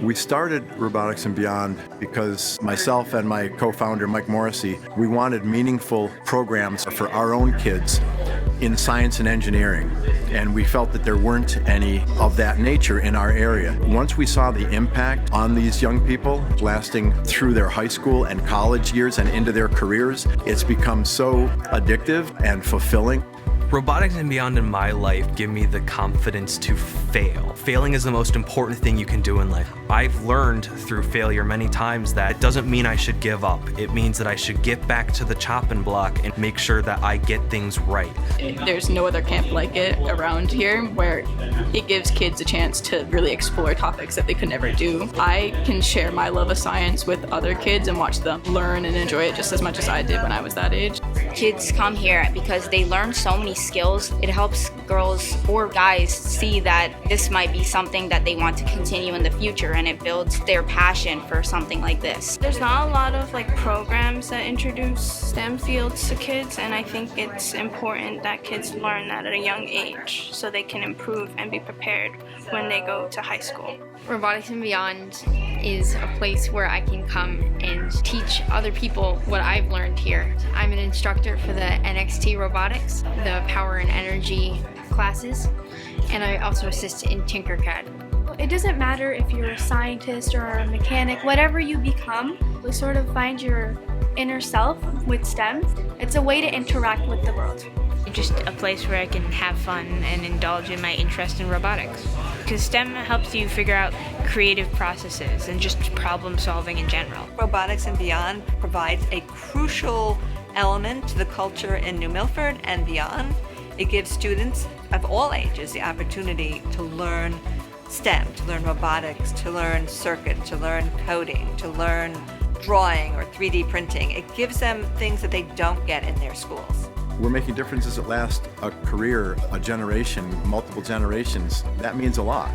We started Robotics and Beyond because myself and my co-founder, Mike Morrissey, we wanted meaningful programs for our own kids in science and engineering, and we felt that there weren't any of that nature in our area. Once we saw the impact on these young people lasting through their high school and college years and into their careers, it's become so addictive and fulfilling. Robotics and Beyond in my life give me the confidence to fail. Failing is the most important thing you can do in life. I've learned through failure many times that it doesn't mean I should give up. It means that I should get back to the chopping block and make sure that I get things right. There's no other camp like it around here where it gives kids a chance to really explore topics that they could never do. I can share my love of science with other kids and watch them learn and enjoy it just as much as I did when I was that age. Kids come here because they learn so many skills. It helps girls or guys see that this might be something that they want to continue in the future, and it builds their passion for something like this. There's not a lot of programs that introduce STEM fields to kids, and I think it's important that kids learn that at a young age so they can improve and be prepared when they go to high school. Robotics and Beyond is a place where I can come and teach other people what I've learned here. I'm an instructor for the NXT Robotics, the Power and Energy classes, and I also assist in Tinkercad. It doesn't matter if you're a scientist or a mechanic, whatever you become, you sort of find your inner self with STEM. It's a way to interact with the world. Just a place where I can have fun and indulge in my interest in robotics. Because STEM helps you figure out creative processes and just problem solving in general. Robotics and Beyond provides a crucial element to the culture in New Milford and beyond. It gives students of all ages the opportunity to learn STEM, to learn robotics, to learn circuit, to learn coding, to learn drawing or 3D printing. It gives them things that they don't get in their schools. We're making differences that last a career, a generation, multiple generations. That means a lot.